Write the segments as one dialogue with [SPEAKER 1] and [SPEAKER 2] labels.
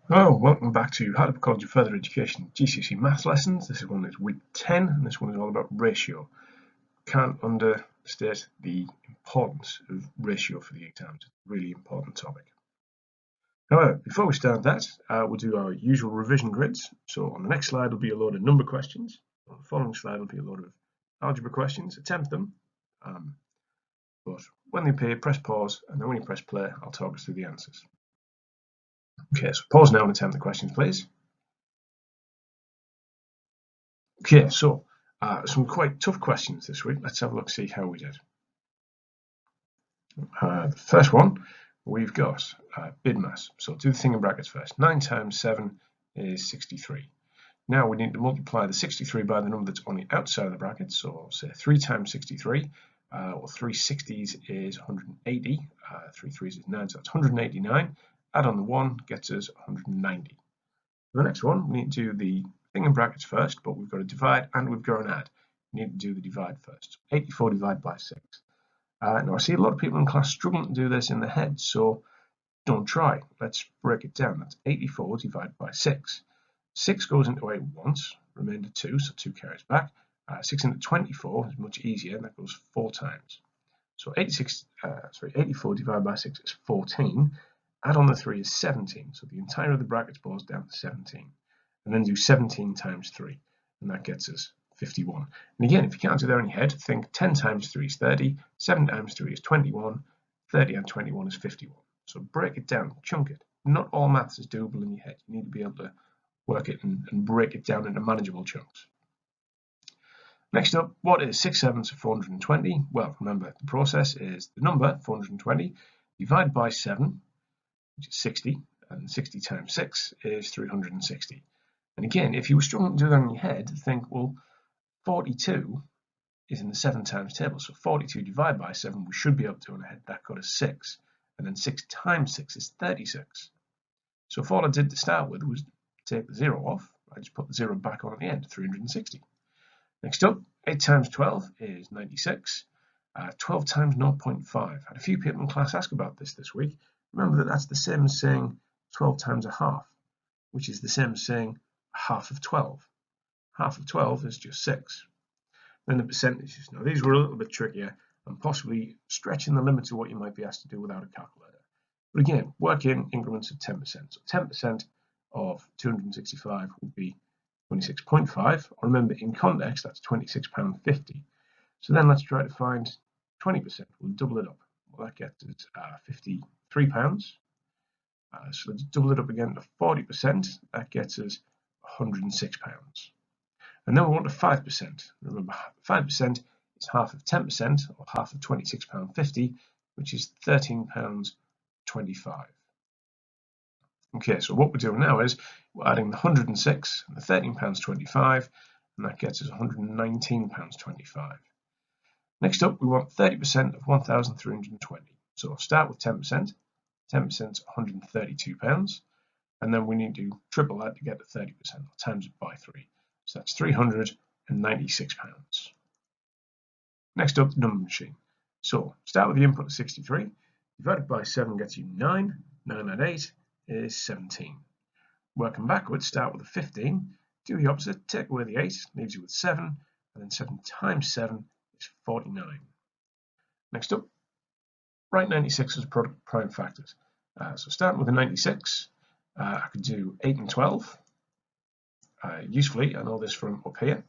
[SPEAKER 1] Hello, welcome back to Harvard College of Further Education GCSE Maths lessons. This one is week 10 and this one is all about ratio. Can't understate the importance of ratio for the exams. It's a really important topic. However, before we start that, we'll do our usual revision grids. So on the next slide will be a load of number questions. On the following slide will be a load of algebra questions. Attempt them, but when they appear, press pause, and then when you press play, I'll talk us through the answers. Okay, so pause now and attempt the questions, please. Okay, so some quite tough questions this week. Let's have a look, see how we did. The first one, we've got bid mass. So do the thing in brackets first. 9 times 7 is 63. Now we need to multiply the 63 by the number that's on the outside of the bracket. So say 3 times 63, or 3 60s is 180. 3 3s is 9, so that's 189. Add on the 1 gets us 190. The next one, we need to do the thing in brackets first, but we've got to divide and we've got to add. We need to do the divide first. 84 divided by 6. Now I see a lot of people in class struggling to do this in their head, so don't try. Let's break it down. That's 84 divided by 6. 6 goes into 8 once, remainder 2, so 2 carries back. 6 into 24 is much easier, and that goes 4 times. So 84 divided by 6 is 14. Add on the 3 is 17, so the entire of the brackets boils down to 17. And then do 17 times 3, and that gets us 51. And again, if you can't do that in your head, think 10 times 3 is 30, 7 times 3 is 21, 30 and 21 is 51. So break it down, chunk it. Not all maths is doable in your head. You need to be able to work it and break it down into manageable chunks. Next up, what is 6 sevenths of 420? Well, remember, the process is the number 420 divided by 7, which is 60, and 60 times 6 is 360. And again, if you were struggling to do that in your head, think, well, 42 is in the 7 times table, so 42 divided by 7, we should be able to do in our head. That got us 6, and then 6 times 6 is 36. So if all I did to start with was take the 0 off, I just put the 0 back on at the end, 360. Next up, 8 times 12 is 96. 12 times 0.5. I had a few people in class ask about this week. Remember that that's the same as saying 12 times a half, which is the same as saying half of 12. Half of 12 is just 6. Then the percentages. Now these were a little bit trickier and possibly stretching the limits of what you might be asked to do without a calculator. But again, work in increments of 10%. So 10% of 265 would be 26.5. Remember, in context, that's £26.50. So then let's try to find 20%. We'll double it up. Well, that gets us £53. So let's double it up again to 40%. That gets us £106. And then we want to 5%. Remember, 5% is half of 10%, or half of £26.50, which is £13.25. Okay, so what we're doing now is we're adding the 106 and the £13.25, and that gets us £119.25. Next up, we want 30% of 1,320. So we'll start with 10%. 10% is £132, and then we need to triple that to get to 30%, or times it by 3. So that's £396. Next up, the number machine. So start with the input of 63, divided by 7 gets you 9, 9 add 8 is 17. Working backwards, start with a 15, do the opposite, take away the 8, leaves you with 7, and then 7 times 7 is 49. Next up, write 96 as product of prime factors. So starting with a 96, I could do 8 and 12. Usefully, I know this from up here.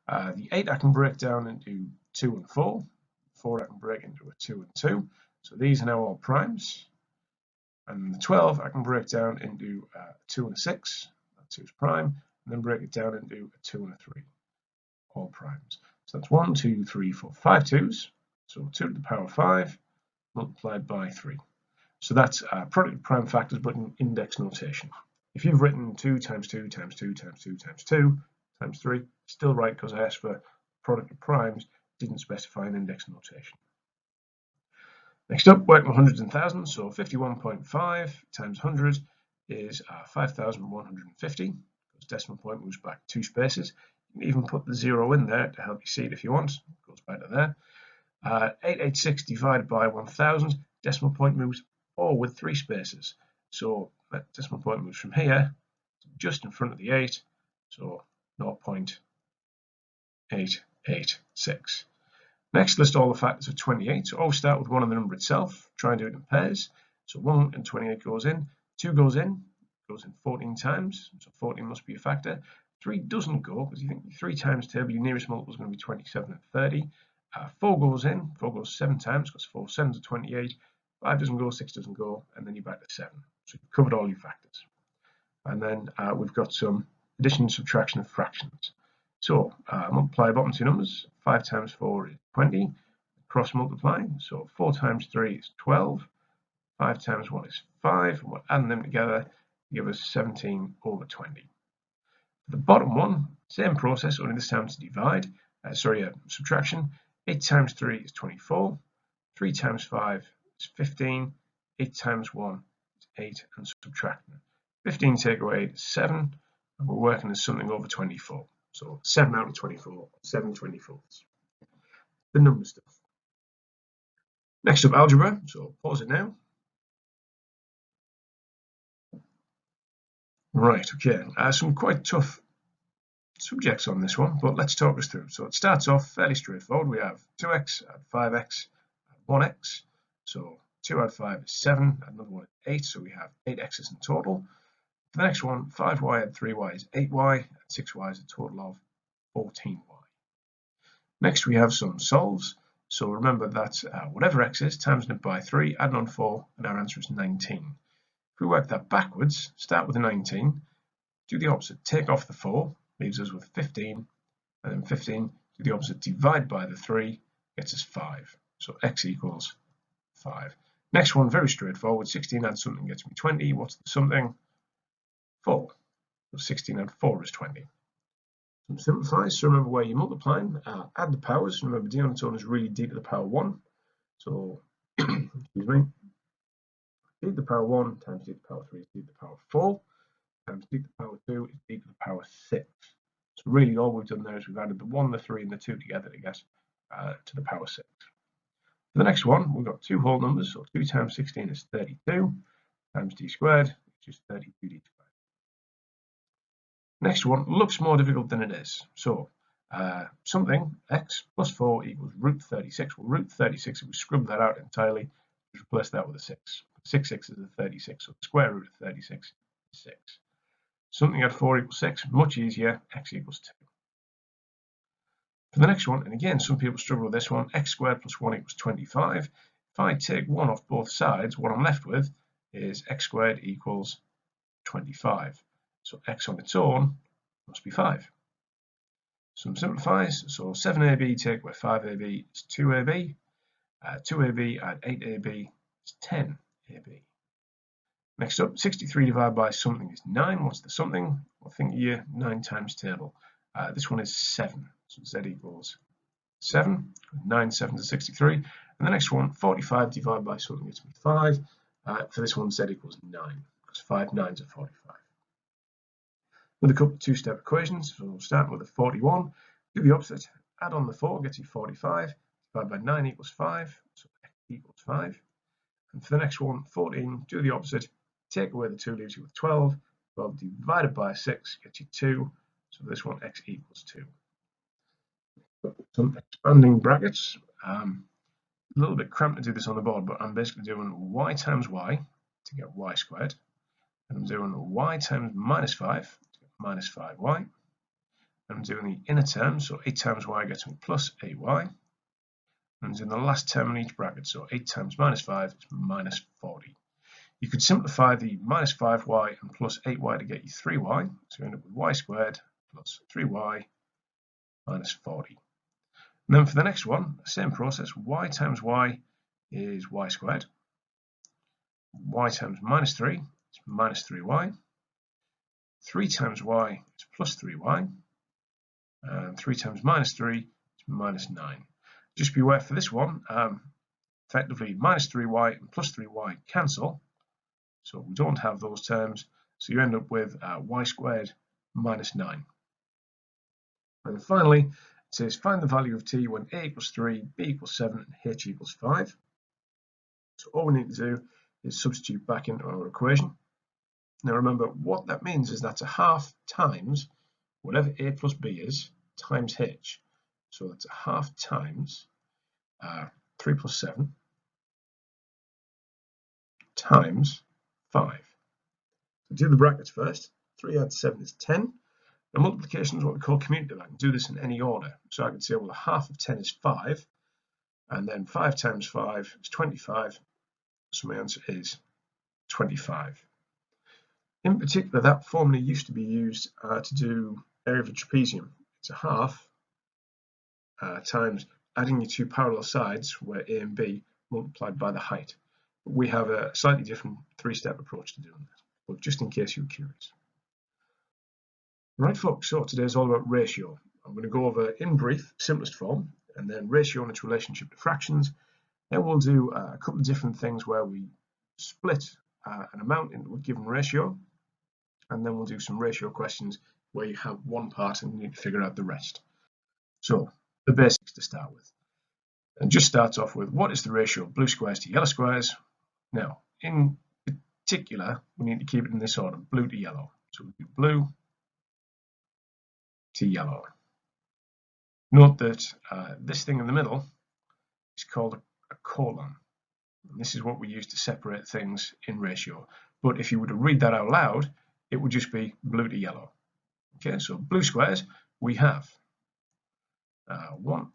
[SPEAKER 1] The 8 I can break down into 2 and 4. 4 I can break into a 2 and 2. So these are now all primes. And the 12 I can break down into a 2 and a 6. That 2 is prime. And then break it down into a 2 and a 3. All primes. So that's 1, 2, 3, 4, 5 2's. So 2 to the power 5 multiplied by 3. So that's product of prime factors, but in index notation. If you've written 2 times 2 times 2 times 2 times 2 times 3, still right because I asked for product of primes, didn't specify an index notation. Next up, working with hundreds and thousands, so 51.5 times 100 is 5,150. Because decimal point moves back 2 spaces. You can even put the 0 in there to help you see it if you want. It goes back to there. 886 divided by 1,000, decimal point moves forward 3 spaces. So that decimal point moves from here to just in front of the 8, so 0.886. Next, list all the factors of 28. So always start with one on the number itself, try and do it in pairs. So 1 and 28 goes in, 2 goes in 14 times, so 14 must be a factor. 3 doesn't go, because you think 3 times table, your nearest multiple is going to be 27 and 30. 4 goes in, 4 goes 7 times, because 4 7s are 28. 5 doesn't go, 6 doesn't go, and then you're back to 7. So you've covered all your factors. And then we've got some addition and subtraction of fractions. So multiply bottom two numbers. 5 times 4 is 20. Cross multiply. So 4 times 3 is 12. 5 times 1 is 5. And we're adding them together to give us 17 over 20. The bottom one, same process, only this time to divide. Subtraction. 8 times 3 is 24. 3 times 5 is 15. 8 times 1 is 8. And subtracting. 15 take away 8 is 7. And we're working as something over 24. So 7 out of 24, 7 24ths. The number stuff. Next up, algebra. So pause it now. Right, okay. Some quite tough subjects on this one, but let's talk us through. So it starts off fairly straightforward. We have 2x, add 5x, add 1x. So 2 add 5 is 7, add another one is 8, so we have 8x's in total. For the next one, 5y add 3y is 8y, and 6y is a total of 14y. Next we have some solves. So remember that whatever x is, times it by 3, add on 4, and our answer is 19. If we work that backwards, start with a 19, do the opposite, take off the 4, leaves us with 15, and then 15, do the opposite, divide by the 3, gets us 5. So x equals 5. Next one, very straightforward, 16 add something gets me 20. What's the something? 4. So 16 add 4 is 20. Some simplifies, so remember where you're multiplying, add the powers. Remember d on its own is really d to the power 1. So, excuse me, d to the power 1 times d to the power 3 is d to the power 4, times d to the power 2 is d to the power 6. So really all we've done there is we've added the 1, the 3 and the 2 together to get to the power 6. For the next one, we've got two whole numbers, so 2 times 16 is 32, times d squared, which is 32d squared. Next one looks more difficult than it is. So something, x plus 4 equals root 36. Well, root 36, if we scrub that out entirely, just replace that with a 6. 6 6 is a 36, so the square root of 36 is 6. Something at 4 equals 6, much easier, x equals 2. For the next one, and again, some people struggle with this one, x squared plus 1 equals 25. If I take 1 off both sides, what I'm left with is x squared equals 25. So x on its own must be 5. Some simplifies, so 7ab take away 5ab is 2ab. 2ab add 8ab is 10ab. Next up, 63 divided by something is 9. What's the something? Well, think of your 9 times table. This one is 7, so z equals 7. 9 7s is 63. And the next one, 45 divided by something is 5. For this one, z equals 9, because 5 9s are 45. With a couple of two-step equations, so we'll start with a 41, do the opposite, add on the 4, gets you 45, divide by 9 equals 5, so x equals 5. And for the next one, 14, do the opposite, take away the 2, leaves you with 12, 12 divided by 6 gets you 2, so this one x equals 2. Some expanding brackets, a little bit cramped to do this on the board, but I'm basically doing y times y to get y squared, and I'm doing y times minus 5 minus 5y, and I'm doing the inner term, so 8 times y gets me plus 8y, and I'm doing the last term in each bracket, so 8 times minus 5 is minus 40. You could simplify the minus 5y and plus 8y to get you 3y, so you end up with y squared plus 3y minus 40. And then for the next one, same process, y times y is y squared, y times minus 3 is minus 3y, 3 times y is plus 3y, and 3 times minus 3 is minus 9. Just be aware for this one, effectively minus 3y and plus 3y cancel, so we don't have those terms, so you end up with y squared minus 9. And then finally, it says find the value of t when a equals 3, b equals 7, and h equals 5. So all we need to do is substitute back into our equation. Now remember, what that means is that's a half times whatever a plus b is times h. So that's a half times 3 plus 7 times 5. So do the brackets first. 3 add 7 is 10. Now multiplication is what we call commutative. I can do this in any order. So I can say, well, a half of 10 is 5, and then 5 times 5 is 25. So my answer is 25. In particular, that formula used to be used to do area of a trapezium. It's a half times adding your two parallel sides, where a and b, multiplied by the height. But we have a slightly different three-step approach to doing that, but just in case you're curious. Right, folks, so today is all about ratio. I'm going to go over, in brief, simplest form, and then ratio and its relationship to fractions. Then we'll do a couple of different things where we split an amount into a given ratio, and then we'll do some ratio questions where you have one part and you need to figure out the rest. So the basics to start with. And just starts off with, what is the ratio of blue squares to yellow squares? Now, in particular, we need to keep it in this order, blue to yellow. So we do blue to yellow. Note that this thing in the middle is called a colon. And this is what we use to separate things in ratio. But if you were to read that out loud, it would just be blue to yellow. Okay, so blue squares, we have 1,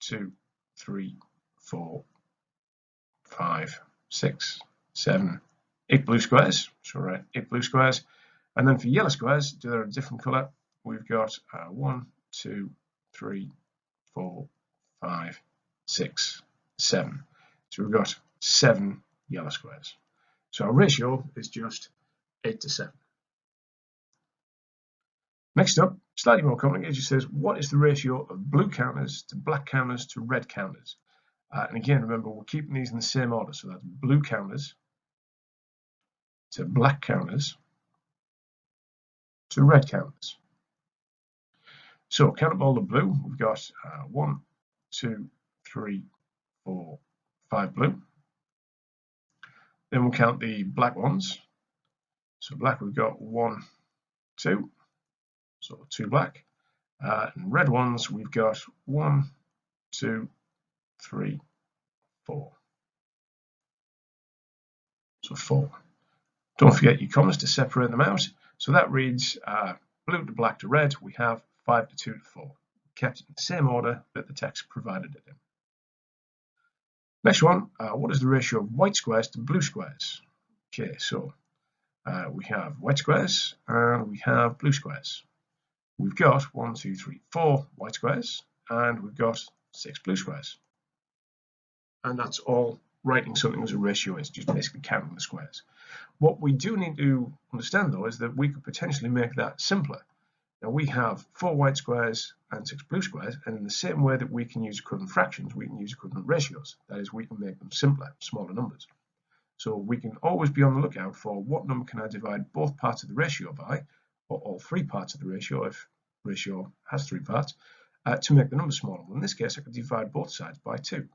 [SPEAKER 1] 2, 3, 4, 5, 6, 7, 8 blue squares. So right, 8 blue squares. And then for yellow squares, they're a different color. We've got 1, 2, 3, 4, 5, 6, 7. So we've got 7 yellow squares. So our ratio is just 8 to 7. Next up, slightly more complicated, it says, what is the ratio of blue counters to black counters to red counters? And again, remember, we're keeping these in the same order. So that's blue counters to black counters to red counters. So count up all the blue. We've got 1, 2, 3, 4, 5 blue. Then we'll count the black ones. So black, we've got 1, 2. So 2 black. And red ones, we've got 1, 2, 3, 4. So 4. Don't forget your commas to separate them out. So that reads blue to black to red, we have 5 to 2 to 4. Kept it in the same order that the text provided it in. Next one, what is the ratio of white squares to blue squares? Okay, so we have white squares and we have blue squares. We've got 1, 2, 3, 4 white squares, and we've got 6 blue squares. And that's all writing something as a ratio is, just basically counting the squares. What we do need to understand, though, is that we could potentially make that simpler. Now we have 4 white squares and 6 blue squares, and in the same way that we can use equivalent fractions, we can use equivalent ratios. That is, we can make them simpler, smaller numbers. So we can always be on the lookout for what number can I divide both parts of the ratio by, or all 3 parts of the ratio, if ratio has 3 parts, to make the number smaller. Well, in this case, I could divide both sides by 2.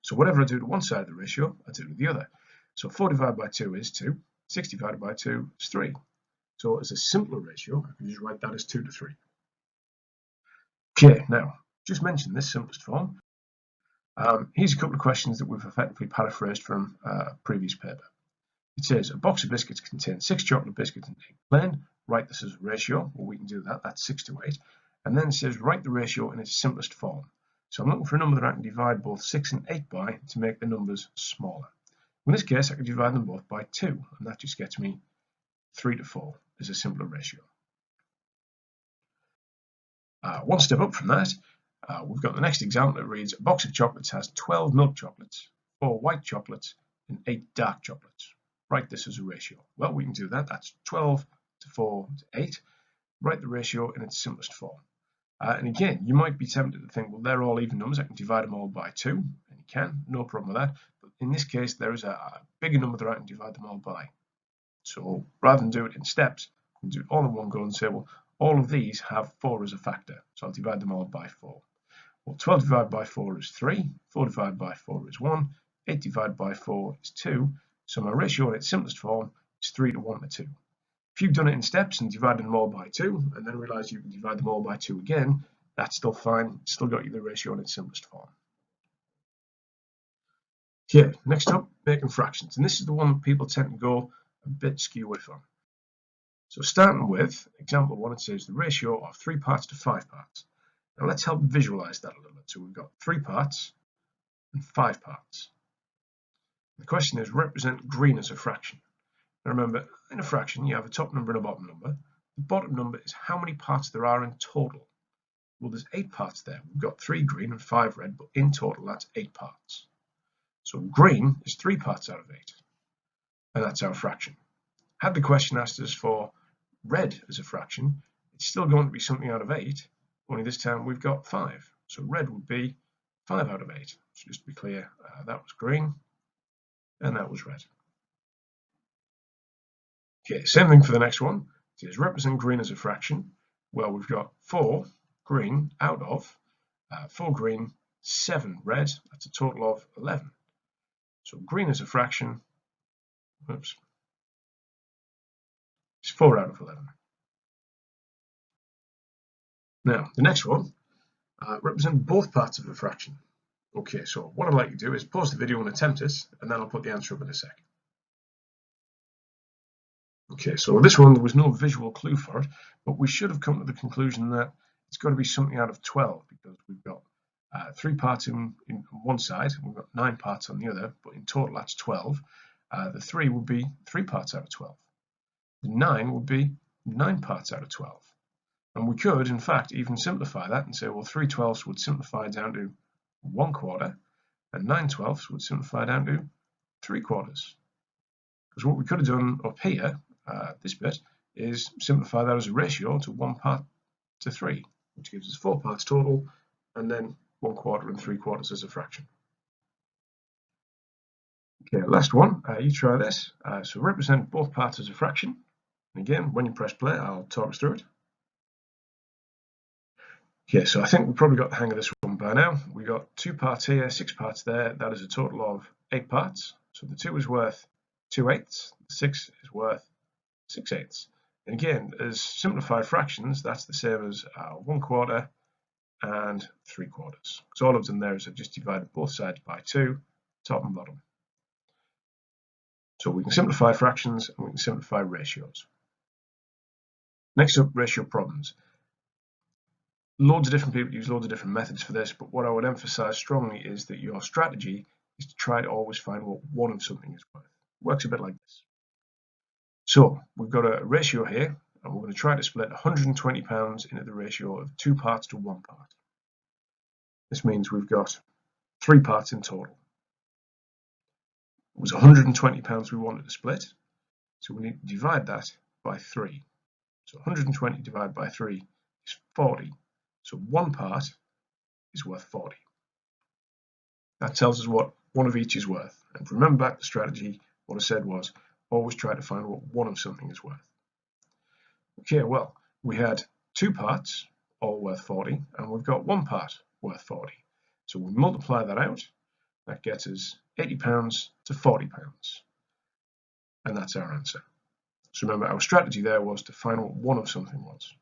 [SPEAKER 1] So whatever I do to one side of the ratio, I do to the other. So 4 divided by 2 is 2, 6 divided by 2 is 3. So as a simpler ratio, I can just write that as 2 to 3. Okay, now, just mention this simplest form. Here's a couple of questions that we've effectively paraphrased from a previous paper. It says, a box of biscuits contains 6 chocolate biscuits and 8 plain. Write this as a ratio. Well, we can do that. That's 6 to 8. And then it says, write the ratio in its simplest form. So I'm looking for a number that I can divide both 6 and 8 by to make the numbers smaller. In this case, I can divide them both by 2, and that just gets me 3 to 4 as a simpler ratio. One step up from that, we've got the next example that reads, a box of chocolates has 12 milk chocolates, 4 white chocolates, and 8 dark chocolates. Write this as a ratio. Well, we can do that. That's 12 to 4 to 8. Write the ratio in its simplest form. And again, you might be tempted to think, well, they're all even numbers. I can divide them all by 2. And you can, no problem with that. But in this case, there is a bigger number that I can divide them all by. So rather than do it in steps, I can do it all in one go and say, well, all of these have 4 as a factor. So I'll divide them all by 4. Well, 12 divided by 4 is 3. 4 divided by 4 is 1. 8 divided by 4 is 2. So my ratio in its simplest form is 3 to 1 to 2. If you've done it in steps and divided them all by 2, and then realised you can divide them all by 2 again, that's still fine. It's still got you the ratio in its simplest form. Okay, next up, making fractions. And this is the one that people tend to go a bit skew with on. So starting with example 1, it says the ratio of 3 parts to 5 parts. Now let's help visualize that a little bit. So we've got 3 parts and 5 parts. The question is, represent green as a fraction. Now remember, in a fraction, you have a top number and a bottom number. The bottom number is how many parts there are in total. Well, there's 8 parts there. We've got 3 green and 5 red, but in total, that's 8 parts. So green is 3 parts out of 8, and that's our fraction. Had the question asked us for red as a fraction, it's still going to be something out of 8, only this time we've got 5. So red would be 5 out of 8. So just to be clear, that was green, and that was red. Okay, same thing for the next one. It says represent green as a fraction. Well, we've got 4 green out of 4 green, 7 red. That's a total of 11. So green as a fraction, is 4 out of 11. Now, the next one, represent both parts of a fraction. Okay, so what I'd like you to do is pause the video and attempt it, and then I'll put the answer up in a sec. Okay, so this one, there was no visual clue for it, but we should have come to the conclusion that it's got to be something out of 12, because we've got 3 parts in one side, and we've got 9 parts on the other, but in total that's 12. The 3 would be 3 parts out of 12. The 9 would be 9 parts out of 12. And we could, in fact, even simplify that and say, well, 3/12 would simplify down to 1/4, and 9/12 would simplify down to 3/4. Because what we could have done up here, this bit, is simplify that as a ratio to 1 part to 3, which gives us 4 parts total, and then 1/4 and 3/4 as a fraction. Okay, last one, you try this. So represent both parts as a fraction. And again, when you press play, I'll talk us through it. Okay, so I think we've probably got the hang of this one by now. We got 2 parts here, 6 parts there. That is a total of 8 parts. So the 2 is worth 2/8. The 6 is worth 6/8. And again, as simplified fractions, that's the same as 1/4 and 3/4. So all I've done there is I've just divided both sides by 2, top and bottom. So we can simplify fractions and we can simplify ratios. Next up, ratio problems. Loads of different people use loads of different methods for this, but what I would emphasize strongly is that your strategy is to try to always find what one of something is worth. It works a bit like this. So we've got a ratio here, and we're going to try to split £120 into the ratio of 2 parts to 1 part. This means we've got 3 parts in total. It was £120 we wanted to split, so we need to divide that by 3. So 120 divided by 3 is 40. So 1 part is worth 40. That tells us what one of each is worth. And remember back to strategy, what I said was always try to find what one of something is worth. Okay, well, we had 2 parts, all worth 40, and we've got 1 part worth 40. So we multiply that out, that gets us £80 to £40. And that's our answer. So remember, our strategy there was to find what one of something was.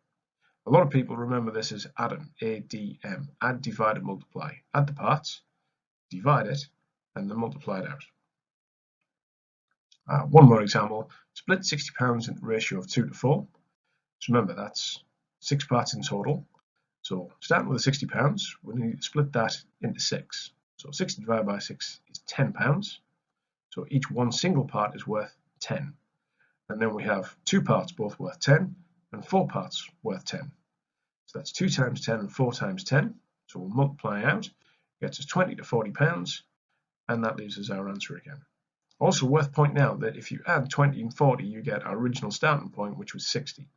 [SPEAKER 1] A lot of people remember this as adding, ADM, add, divide, and multiply. Add the parts, divide it, and then multiply it out. One more example, split £60 in the ratio of 2 to 4. So remember, that's 6 parts in total. So starting with the £60, we need to split that into 6. So 60 divided by 6 is £10. So each one single part is worth 10. And then we have 2 parts both worth 10 and 4 parts worth 10. So that's 2 times 10 and 4 times 10. So we'll multiply out, gets us 20 to £40, and that leaves us our answer again. Also worth pointing out that if you add 20 and 40, you get our original starting point, which was 60.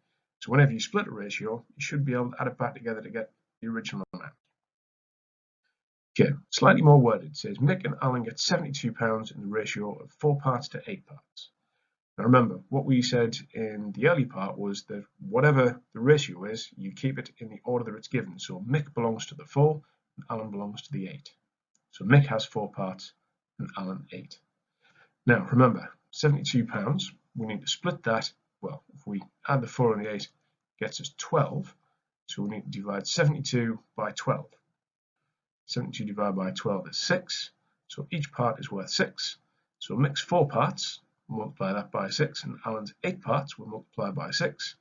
[SPEAKER 1] So whenever you split a ratio, you should be able to add it back together to get the original amount. Okay, slightly more worded. It says Mick and Alan get £72 in the ratio of 4 parts to 8 parts. Now remember, what we said in the early part was that whatever the ratio is, you keep it in the order that it's given. So Mick belongs to the 4 and Alan belongs to the 8. So Mick has 4 parts and Alan 8. Now remember, £72 we need to split that. Well, if we add the 4 and the 8, it gets us 12. So we need to divide 72 by 12. 72 divided by 12 is 6. So each part is worth 6. So we'll mix 4 parts, multiply that by 6, and Alan's 8 parts will multiply by 6.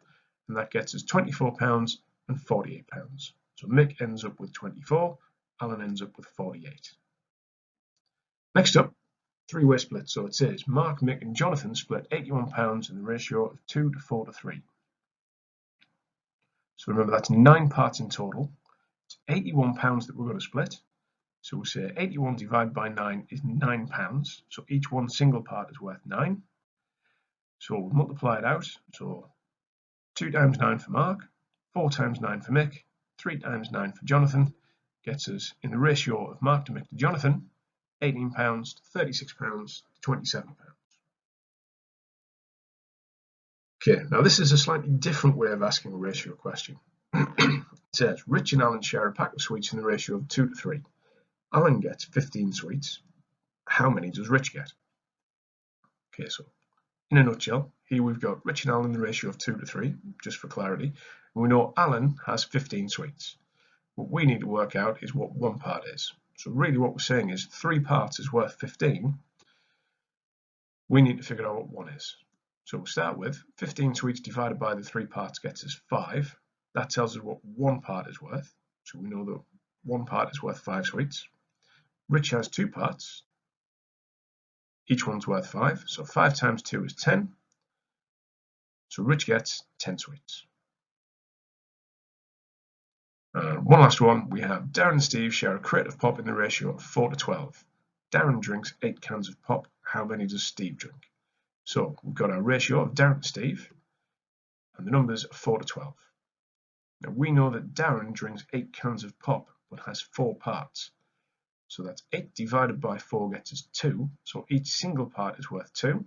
[SPEAKER 1] And that gets us £24 and £48. So Mick ends up with 24, Alan ends up with 48. Next up, three-way split. So it says Mark, Mick and Jonathan split £81 in the ratio of 2 to 4 to 3. So remember that's 9 parts in total. It's £81 that we're going to split. So we'll say 81 divided by 9 is £9. So each one single part is worth 9. So we'll multiply it out. So 2 times 9 for Mark, 4 times 9 for Mick, 3 times 9 for Jonathan, gets us in the ratio of Mark to Mick to Jonathan, £18 to £36 to £27. Okay, now this is a slightly different way of asking a ratio question. It says Rich and Alan share a pack of sweets in the ratio of 2 to 3. Alan gets 15 sweets. How many does Rich get? Okay, so in a nutshell, here we've got Rich and Alan in the ratio of 2 to 3, just for clarity. And we know Alan has 15 sweets. What we need to work out is what one part is. So really what we're saying is 3 parts is worth 15. We need to figure out what one is. So we'll start with 15 sweets divided by the 3 parts gets us 5. That tells us what one part is worth. So we know that one part is worth 5 sweets. Rich has 2 parts. Each one's worth 5. So 5 times 2 is 10. So Rich gets 10 sweets. One last one. We have Darren and Steve share a crate of pop in the ratio of 4 to 12. Darren drinks 8 cans of pop. How many does Steve drink? So we've got our ratio of Darren and Steve, and the numbers are 4 to 12. Now we know that Darren drinks 8 cans of pop, but has 4 parts. So that's 8 divided by 4 gets us 2. So each single part is worth 2. And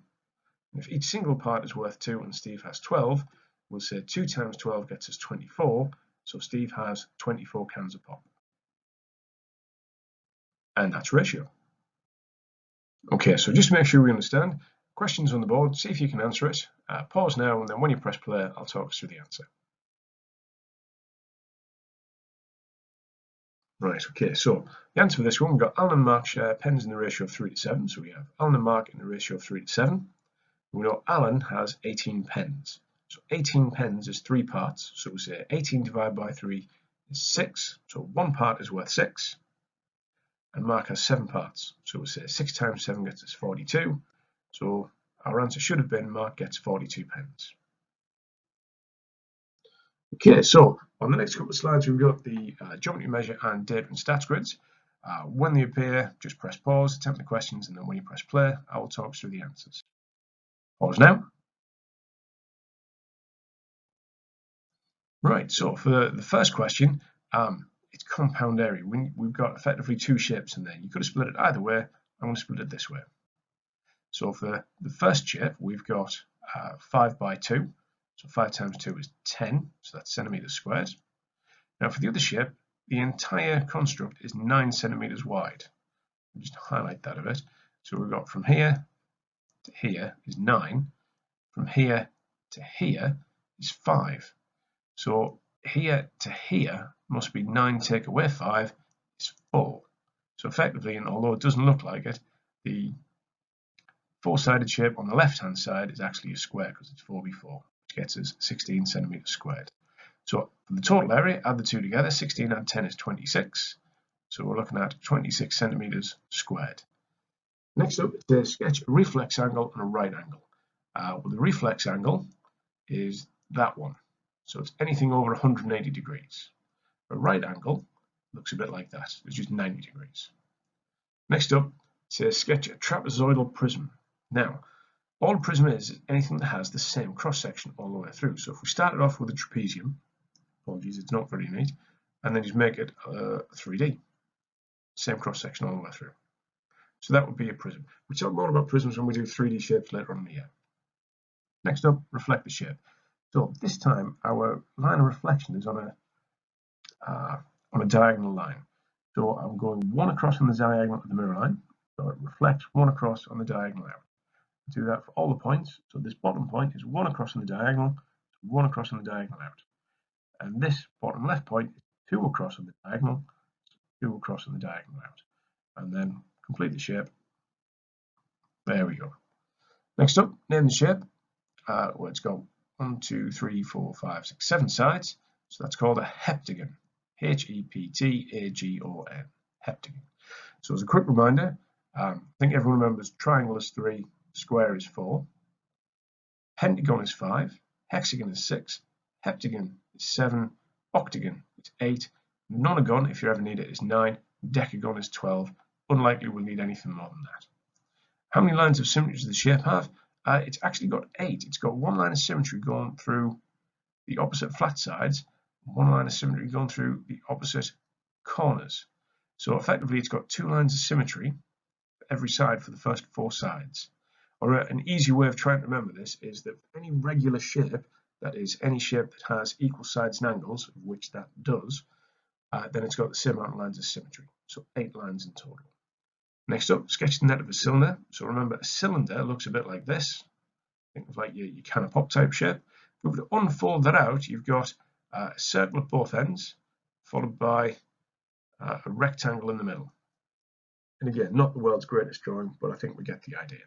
[SPEAKER 1] if each single part is worth 2 and Steve has 12, we'll say 2 times 12 gets us 24. So Steve has 24 cans of pop. And that's ratio. Okay, so just to make sure we understand, questions on the board, see if you can answer it. Pause now, and then when you press play, I'll talk us through the answer. Right, okay, so the answer for this one, we've got Alan and Mark share pens in the ratio of 3 to 7. So we have Alan and Mark in the ratio of 3 to 7. We know Alan has 18 pens. So 18 pens is 3 parts. So we say 18 divided by 3 is 6. So one part is worth 6. And Mark has 7 parts. So we say 6 times 7 gets us 42. So our answer should have been Mark gets 42 pens. Okay, so on the next couple of slides, we've got the geometry measure and data and stats grids. When they appear, just press pause, attempt the questions, and then when you press play, I will talk through the answers. Pause now. Right, so for the first question, it's compound area. We've got effectively 2 shapes in there. You could have split it either way. I'm going to split it this way. So for the first shape, we've got 5 by 2. So 5 times 2 is 10, so that's centimeters squared. Now for the other shape, the entire construct is 9 centimeters wide. I'll just highlight that a bit. So we've got from here to here is 9. From here to here is 5. So here to here must be 9 take away 5 is 4. So effectively, and although it doesn't look like it, the 4-sided shape on the left-hand side is actually a square because it's 4 by 4, which gets us 16 centimeters squared. So for the total area, add the two together, 16 add 10 is 26. So we're looking at 26 centimeters squared. Next up, it says sketch a reflex angle and a right angle. Well, the reflex angle is that one. So it's anything over 180 degrees. A right angle looks a bit like that. It's just 90 degrees. Next up, it says sketch a trapezoidal prism. Now, all a prism is anything that has the same cross-section all the way through. So if we started off with a trapezium, apologies, it's not very neat, and then just make it 3D, same cross-section all the way through. So that would be a prism. We talk more about prisms when we do 3D shapes later on in the year. Next up, reflect the shape. So this time our line of reflection is on a diagonal line. So I'm going one across on the diagonal of the mirror line. So it reflects one across on the diagonal out. do that for all the points. So this bottom point is 1 across on the diagonal, 1 across on the diagonal out. And this bottom left point is 2 across on the diagonal, 2 across on the diagonal out. And then complete the shape. There we go. Next up, name the shape. Well, it's got 1, 2, 3, 4, 5, 6, 7 sides. So that's called a heptagon. Heptagon. Heptagon. So as a quick reminder, I think everyone remembers triangle is 3, square is 4, pentagon is 5, hexagon is 6, heptagon is 7, octagon is 8, nonagon, if you ever need it, is 9, decagon is 12. Unlikely we'll need anything more than that. How many lines of symmetry does the shape have? It's actually got 8. It's got 1 line of symmetry going through the opposite flat sides, 1 line of symmetry going through the opposite corners. So effectively it's got 2 lines of symmetry for every side for the first 4 sides. Or an easy way of trying to remember this is that for any regular shape, that is any shape that has equal sides and angles, of which that does, then it's got the same amount of lines of symmetry. So 8 lines in total. Next up, sketch the net of a cylinder. So remember, a cylinder looks a bit like this. Think of like your can of pop type shape. If we were to unfold that out, you've got a circle at both ends, followed by a rectangle in the middle. And again, not the world's greatest drawing, but I think we get the idea.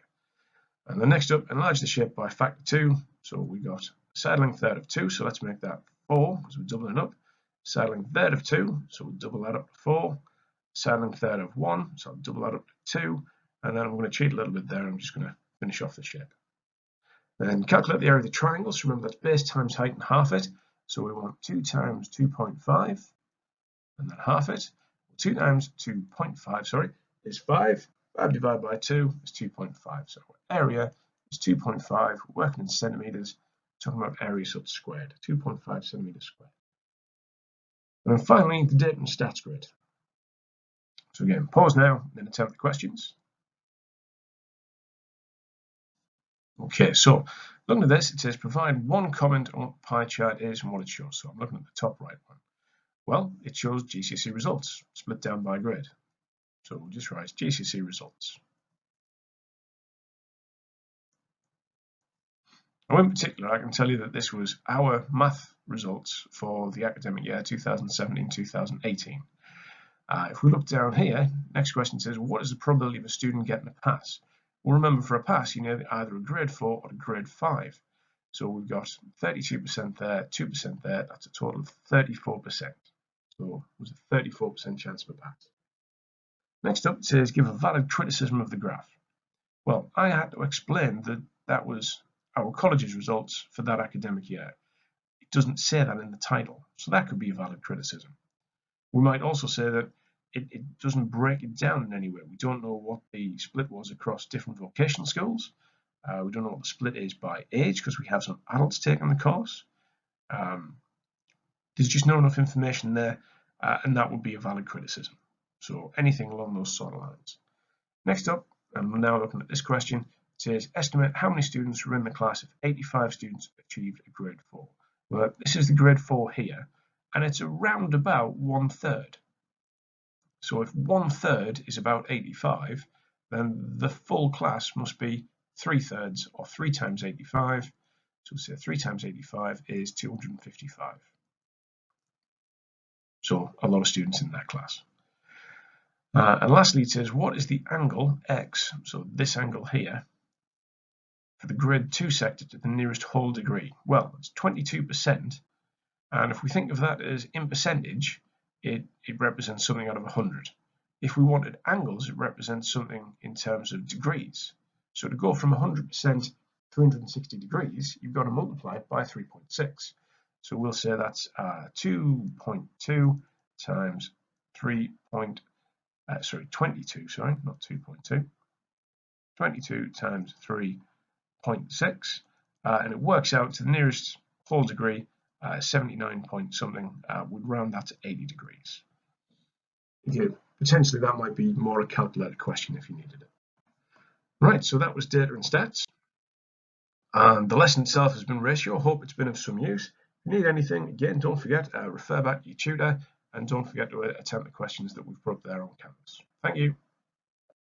[SPEAKER 1] And then next up, enlarge the shape by factor 2. So we got a side length third of 2, so let's make that 4, because we're doubling up. Side length third of 2, so we'll double that up to 4. Side length third of 1, so I'll double that up to 2. And then I'm going to cheat a little bit there. I'm just going to finish off the shape. Then calculate the area of the triangle. So remember, that's base times height and half it. So we want 2 times 2.5 and then half it. 2 times 2.5, is 5. 5 divided by 2 is 2.5. So area is 2.5. We're working in centimeters. Talking about area, so it's squared. 2.5 centimeters squared. And then finally, the data and stats grid. So again, pause now and then attempt the questions. Okay, so looking at this, it says provide one comment on what the pie chart is and what it shows. So I'm looking at the top right one. Well, it shows GCSE results split down by grade. So we'll just write GCSE results. Now in particular, I can tell you that this was our math results for the academic year 2017-2018. If we look down here, next question says, what is the probability of a student getting a pass? Well, remember, for a pass, you need either a grade 4 or a grade 5. So we've got 32% there, 2% there. That's a total of 34%. So it was a 34% chance of a pass. Next up, it says, give a valid criticism of the graph. Well, I had to explain that that was our college's results for that academic year. It doesn't say that in the title, so that could be a valid criticism. We might also say that it doesn't break it down in any way. We don't know what the split was across different vocational schools. We don't know what the split is by age because we have some adults taking the course. There's just not enough information there, and that would be a valid criticism. So anything along those sort of lines. Next up, and we're now looking at this question, it says estimate how many students were in the class if 85 students achieved a grade 4. Well, this is the grade 4 here, and it's around about 1/3. So if 1/3 is about 85, then the full class must be 3/3 or 3 times 85. So we'll say 3 times 85 is 255. So a lot of students in that class. And lastly, it says, what is the angle x, so this angle here, for the grade 2 sector to the nearest whole degree? Well, it's 22%. And if we think of that as in percentage, it represents something out of 100. If we wanted angles, it represents something in terms of degrees. So to go from 100% 360 degrees, you've got to multiply it by 3.6. So we'll say that's 2.2 times 22, sorry, not 2.2. 22 times 3.6, and it works out to the nearest whole degree, 79 point something. Would round that to 80 degrees. Again, potentially that might be more a calculated question if you needed it. Right, so that was data and stats. And the lesson itself has been ratio. Hope it's been of some use. If you need anything, again, don't forget, refer back to your tutor, and don't forget to attempt the questions that we've put up there on Canvas. Thank you.